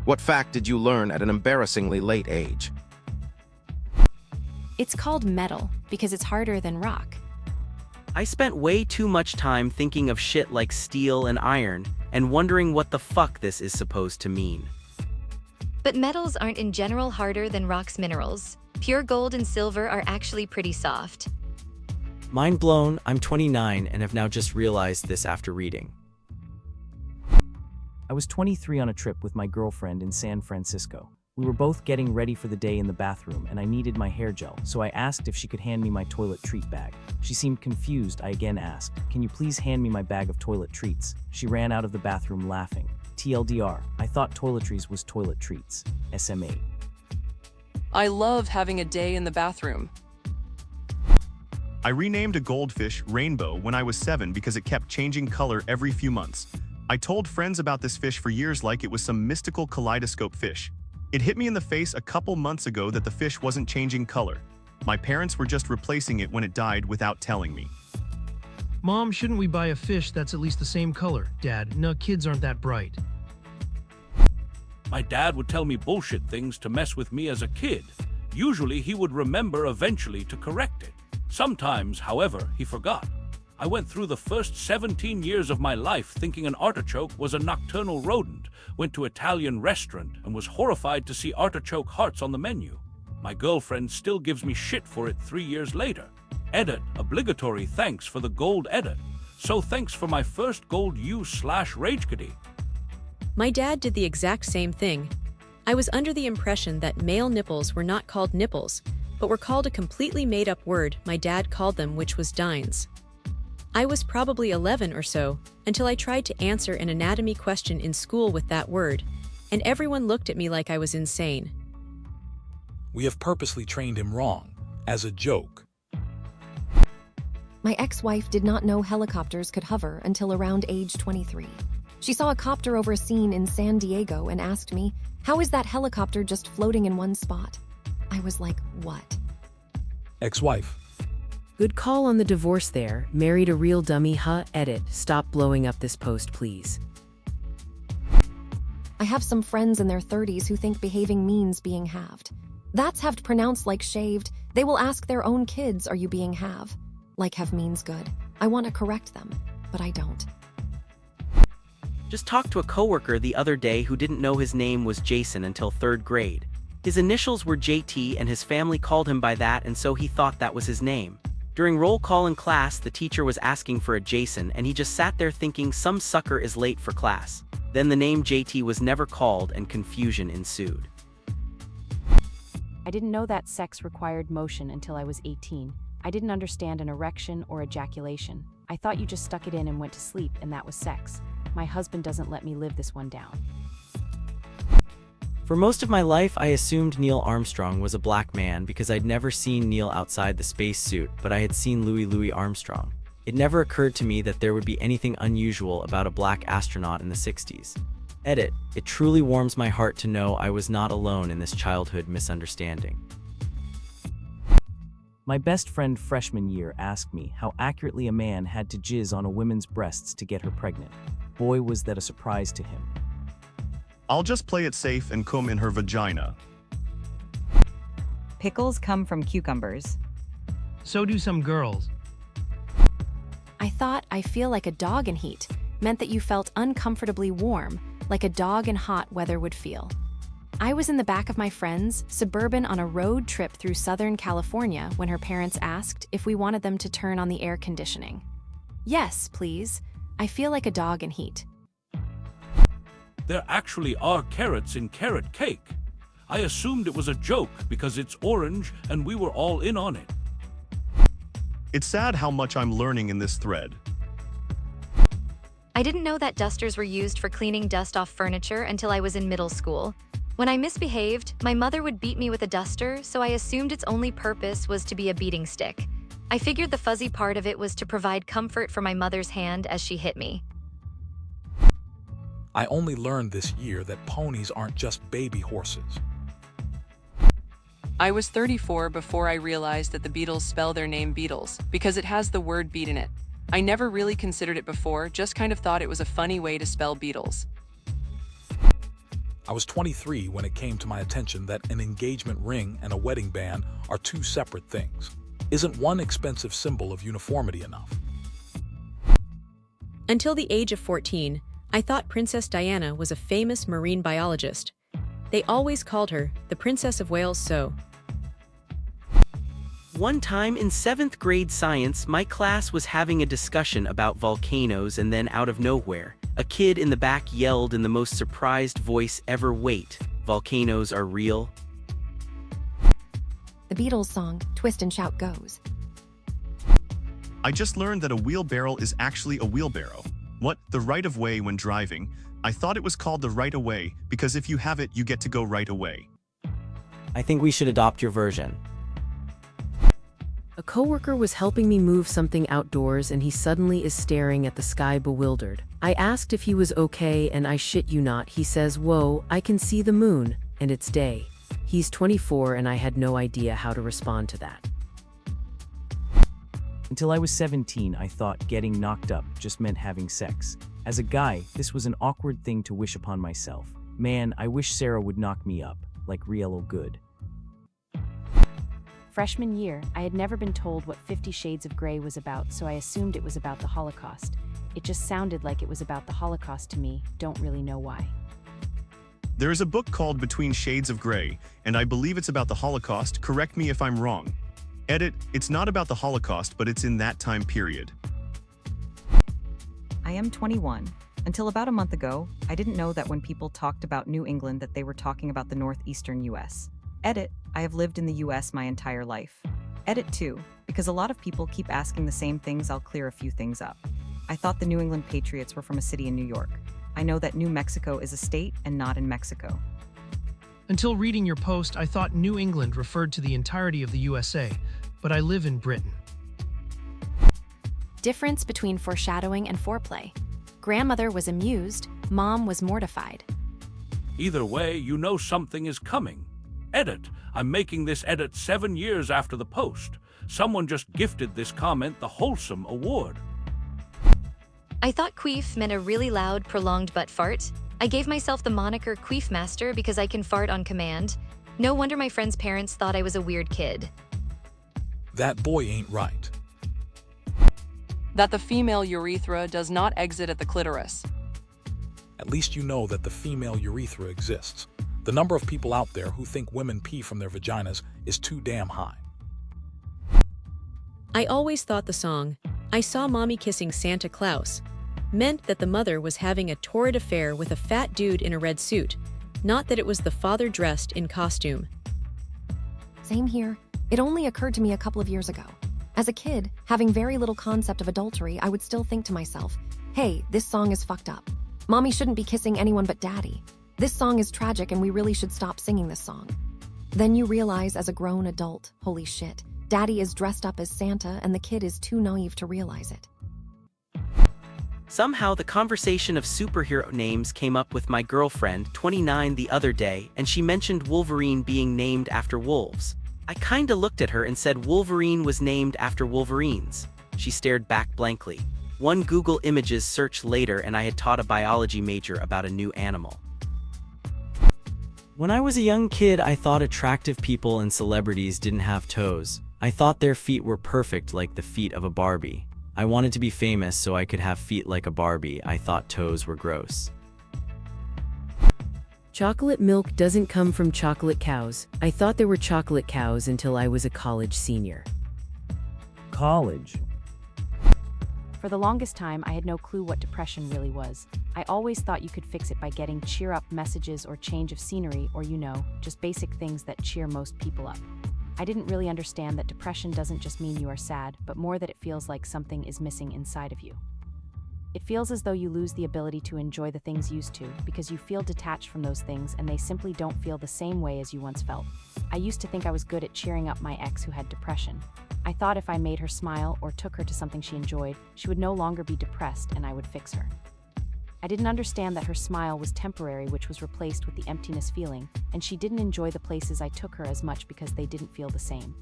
What fact did you learn at an embarrassingly late age? It's called metal because it's harder than rock. I spent way too much time thinking of shit like steel and iron and wondering what the fuck this is supposed to mean. But metals aren't in general harder than rock's minerals. Pure gold and silver are actually pretty soft. Mind blown, I'm 29 and have now just realized this after reading. I was 23 on a trip with my girlfriend in San Francisco. We were both getting ready for the day in the bathroom and I needed my hair gel, so I asked if she could hand me my toilet treat bag. She seemed confused. I again asked, "Can you please hand me my bag of toilet treats?" She ran out of the bathroom laughing. TLDR, I thought toiletries was toilet treats. SMA. I love having a day in the bathroom. I renamed a goldfish Rainbow when I was 7 because it kept changing color every few months. I told friends about this fish for years like it was some mystical kaleidoscope fish. It hit me in the face a couple months ago that the fish wasn't changing color. My parents were just replacing it when it died without telling me. Mom, shouldn't we buy a fish that's at least the same color? Dad, no, kids aren't that bright. My dad would tell me bullshit things to mess with me as a kid. Usually he would remember eventually to correct it. Sometimes, however, he forgot. I went through the first 17 years of my life thinking an artichoke was a nocturnal rodent, went to Italian restaurant and was horrified to see artichoke hearts on the menu. My girlfriend still gives me shit for it 3 years later. Edit, obligatory thanks for the gold edit. So thanks for my first gold use/ragekitty. My dad did the exact same thing. I was under the impression that male nipples were not called nipples, but were called a completely made-up word my dad called them, which was dines. I was probably 11 or so until I tried to answer an anatomy question in school with that word, and everyone looked at me like I was insane. We have purposely trained him wrong, as a joke. My ex-wife did not know helicopters could hover until around age 23. She saw a copter over a scene in San Diego and asked me, "How is that helicopter just floating in one spot?" I was like, "What?" Ex-wife. Good call on the divorce there. Married a real dummy, huh? Edit. Stop blowing up this post, please. I have some friends in their 30s who think behaving means being halved. That's halved pronounced like shaved. They will ask their own kids, "Are you being half?" Like have means good. I want to correct them, but I don't. Just talked to a coworker the other day who didn't know his name was Jason until 3rd grade. His initials were JT and his family called him by that, and so he thought that was his name. During roll call in class, the teacher was asking for a Jason and he just sat there thinking some sucker is late for class. Then the name JT was never called and confusion ensued. I didn't know that sex required motion until I was 18. I didn't understand an erection or ejaculation. I thought you just stuck it in and went to sleep and that was sex. My husband doesn't let me live this one down. For most of my life, I assumed Neil Armstrong was a black man because I'd never seen Neil outside the spacesuit, but I had seen Louis Armstrong. It never occurred to me that there would be anything unusual about a black astronaut in the 60s. Edit, it truly warms my heart to know I was not alone in this childhood misunderstanding. My best friend freshman year asked me how accurately a man had to jizz on a woman's breasts to get her pregnant. Boy, was that a surprise to him. I'll just play it safe and cum in her vagina. Pickles come from cucumbers. So do some girls. I thought "I feel like a dog in heat" meant that you felt uncomfortably warm, like a dog in hot weather would feel. I was in the back of my friend's Suburban on a road trip through Southern California when her parents asked if we wanted them to turn on the air conditioning. "Yes, please. I feel like a dog in heat." There actually are carrots in carrot cake. I assumed it was a joke because it's orange and we were all in on it. It's sad how much I'm learning in this thread. I didn't know that dusters were used for cleaning dust off furniture until I was in middle school. When I misbehaved, my mother would beat me with a duster, so I assumed its only purpose was to be a beating stick. I figured the fuzzy part of it was to provide comfort for my mother's hand as she hit me. I only learned this year that ponies aren't just baby horses. I was 34 before I realized that the Beatles spell their name Beatles, because it has the word beat in it. I never really considered it before, just kind of thought it was a funny way to spell Beatles. I was 23 when it came to my attention that an engagement ring and a wedding band are two separate things. Isn't one expensive symbol of uniformity enough? Until the age of 14, I thought Princess Diana was a famous marine biologist. They always called her the Princess of Wales, so. One time in 7th grade science, my class was having a discussion about volcanoes, and then out of nowhere, a kid in the back yelled in the most surprised voice ever, "Wait, volcanoes are real?" The Beatles song, Twist and Shout, goes. I just learned that a wheelbarrow is actually a wheelbarrow. What? The right-of-way when driving? I thought it was called the right-of-way because if you have it, you get to go right away. I think we should adopt your version. A coworker was helping me move something outdoors and he suddenly is staring at the sky bewildered. I asked if he was okay and I shit you not, he says, "Whoa, I can see the moon, and it's day." He's 24 and I had no idea how to respond to that. Until I was 17, I thought getting knocked up just meant having sex. As a guy, this was an awkward thing to wish upon myself. Man, I wish Sarah would knock me up, like real good. Freshman year, I had never been told what 50 Shades of Grey was about, so I assumed it was about the Holocaust. It just sounded like it was about the Holocaust to me, don't really know why. There is a book called Between Shades of Grey, and I believe it's about the Holocaust. Correct me if I'm wrong. Edit, it's not about the Holocaust, but it's in that time period. I am 21. Until about a month ago, I didn't know that when people talked about New England that they were talking about the northeastern US. Edit, I have lived in the US my entire life. Edit 2, because a lot of people keep asking the same things, I'll clear a few things up. I thought the New England Patriots were from a city in New York. I know that New Mexico is a state and not in Mexico. Until reading your post, I thought New England referred to the entirety of the USA, but I live in Britain. Difference between foreshadowing and foreplay. Grandmother was amused, Mom was mortified. Either way, you know something is coming. Edit. I'm making this edit 7 years after the post. Someone just gifted this comment the Wholesome Award. I thought queef meant a really loud, prolonged butt fart. I gave myself the moniker Queef Master because I can fart on command. No wonder my friend's parents thought I was a weird kid. That boy ain't right. That the female urethra does not exit at the clitoris. At least you know that the female urethra exists. The number of people out there who think women pee from their vaginas is too damn high. I always thought the song, "I Saw Mommy Kissing Santa Claus," meant that the mother was having a torrid affair with a fat dude in a red suit, not that it was the father dressed in costume. Same here. It only occurred to me a couple of years ago. As a kid, having very little concept of adultery, I would still think to myself, hey, this song is fucked up. Mommy shouldn't be kissing anyone but daddy. This song is tragic and we really should stop singing this song. Then you realize as a grown adult, holy shit, daddy is dressed up as Santa and the kid is too naive to realize it. Somehow the conversation of superhero names came up with my girlfriend, 29, the other day, and she mentioned Wolverine being named after wolves. I kinda looked at her and said Wolverine was named after wolverines. She stared back blankly. One Google Images search later and I had taught a biology major about a new animal. When I was a young kid, I thought attractive people and celebrities didn't have toes. I thought their feet were perfect like the feet of a Barbie. I wanted to be famous so I could have feet like a Barbie. I thought toes were gross. Chocolate milk doesn't come from chocolate cows. I thought there were chocolate cows until I was a college senior. College. For the longest time, I had no clue what depression really was. I always thought you could fix it by getting cheer-up messages or change of scenery or, just basic things that cheer most people up. I didn't really understand that depression doesn't just mean you are sad, but more that it feels like something is missing inside of you. It feels as though you lose the ability to enjoy the things you used to because you feel detached from those things and they simply don't feel the same way as you once felt. I used to think I was good at cheering up my ex who had depression. I thought if I made her smile or took her to something she enjoyed, she would no longer be depressed and I would fix her. I didn't understand that her smile was temporary, which was replaced with the emptiness feeling, and she didn't enjoy the places I took her as much because they didn't feel the same.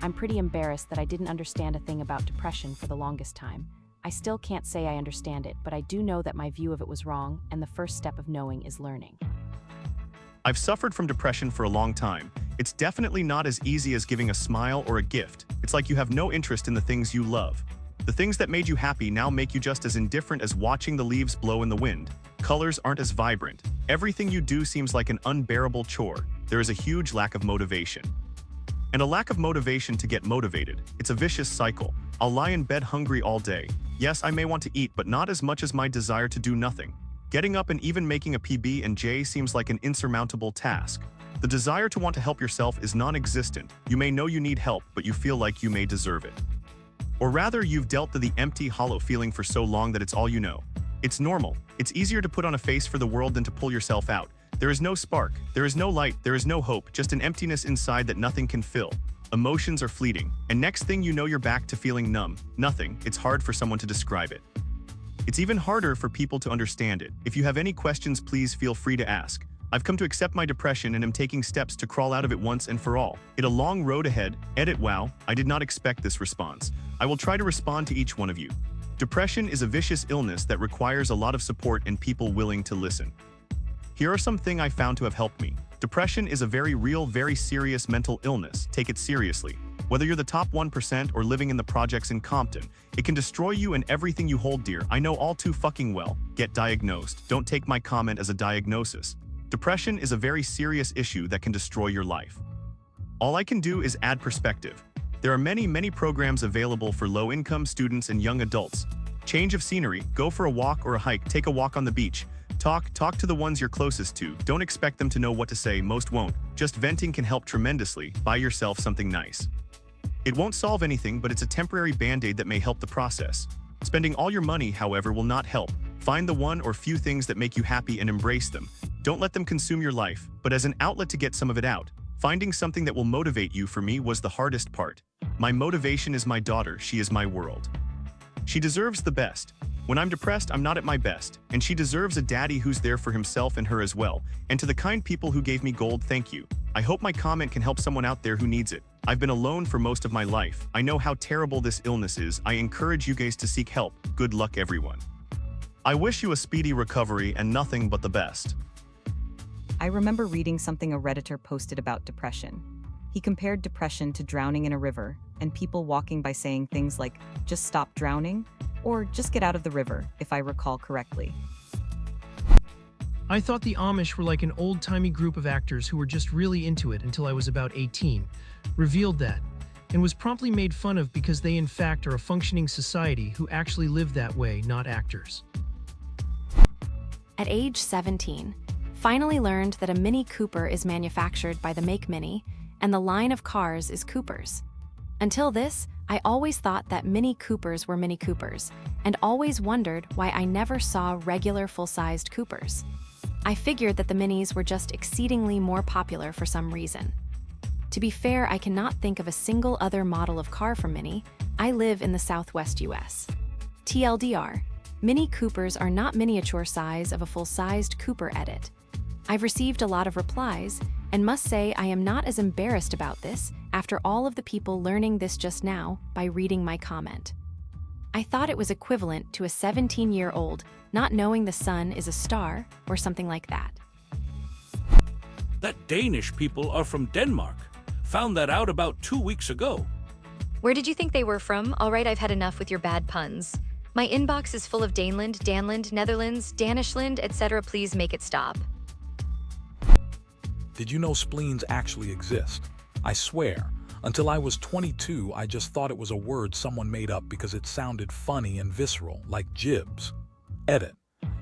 I'm pretty embarrassed that I didn't understand a thing about depression for the longest time. I still can't say I understand it, but I do know that my view of it was wrong, and the first step of knowing is learning. I've suffered from depression for a long time. It's definitely not as easy as giving a smile or a gift. It's like you have no interest in the things you love. The things that made you happy now make you just as indifferent as watching the leaves blow in the wind. Colors aren't as vibrant. Everything you do seems like an unbearable chore. There is a huge lack of motivation. And a lack of motivation to get motivated. It's a vicious cycle. I'll lie in bed hungry all day. Yes, I may want to eat, but not as much as my desire to do nothing. Getting up and even making a PB&J seems like an insurmountable task. The desire to want to help yourself is non-existent. You may know you need help, but you feel like you may deserve it. Or rather, you've dealt to the empty, hollow feeling for so long that it's all you know. It's normal. It's easier to put on a face for the world than to pull yourself out. There is no spark, there is no light, there is no hope, just an emptiness inside that nothing can fill. Emotions are fleeting, and next thing you know you're back to feeling numb. Nothing. It's hard for someone to describe it. It's even harder for people to understand it. If you have any questions, please feel free to ask. I've come to accept my depression and am taking steps to crawl out of it once and for all. It's a long road ahead. Edit. Wow, I did not expect this response. I will try to respond to each one of you. Depression is a vicious illness that requires a lot of support and people willing to listen. Here are some things I found to have helped me. Depression is a very real, very serious mental illness. Take it seriously. Whether you're the top 1% or living in the projects in Compton, it can destroy you and everything you hold dear. I know all too fucking well. Get diagnosed. Don't take my comment as a diagnosis. Depression is a very serious issue that can destroy your life. All I can do is add perspective. There are many programs available for low-income students and young adults. Change of scenery, go for a walk or a hike, take a walk on the beach. Talk to the ones you're closest to. Don't expect them to know what to say, most won't. Just venting can help tremendously. Buy yourself something nice. It won't solve anything, but it's a temporary band-aid that may help the process. Spending all your money, however, will not help. Find the one or few things that make you happy and embrace them. Don't let them consume your life, but as an outlet to get some of it out. Finding something that will motivate you for me was the hardest part. My motivation is my daughter. She is my world. She deserves the best. When I'm depressed, I'm not at my best, and she deserves a daddy who's there for himself and her as well. And to the kind people who gave me gold, thank you. I hope my comment can help someone out there who needs it. I've been alone for most of my life. I know how terrible this illness is. I encourage you guys to seek help. Good luck, everyone. I wish you a speedy recovery and nothing but the best. I remember reading something a Redditor posted about depression. He compared depression to drowning in a river, and people walking by saying things like, just stop drowning, or just get out of the river, if I recall correctly. I thought the Amish were like an old-timey group of actors who were just really into it until I was about 18, revealed that, and was promptly made fun of because they in fact are a functioning society who actually live that way, not actors. At age 17, finally learned that a Mini Cooper is manufactured by the Make Mini, and the line of cars is Coopers. Until this, I always thought that Mini Coopers were Mini Coopers, and always wondered why I never saw regular full-sized Coopers. I figured that the Minis were just exceedingly more popular for some reason. To be fair, I cannot think of a single other model of car from Mini. I live in the Southwest US. TLDR, Mini Coopers are not miniature size of a full-sized Cooper Edit. I've received a lot of replies, and must say I am not as embarrassed about this after all of the people learning this just now by reading my comment. I thought it was equivalent to a 17-year-old not knowing the sun is a star or something like that. That Danish people are from Denmark. Found that out about 2 weeks ago. Where did you think they were from? All right, I've had enough with your bad puns. My inbox is full of Daneland, Danland, Netherlands, Danishland, etc. Please make it stop. Did you know spleens actually exist? I swear, until I was 22, I just thought it was a word someone made up because it sounded funny and visceral, like jibs. Edit.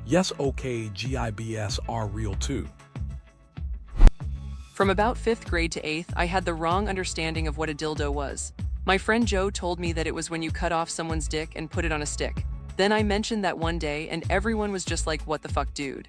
Yes, okay, GIBS are real too. From about 5th grade to 8th, I had the wrong understanding of what a dildo was. My friend Joe told me that it was when you cut off someone's dick and put it on a stick. Then I mentioned that one day and everyone was just like, what the fuck, dude?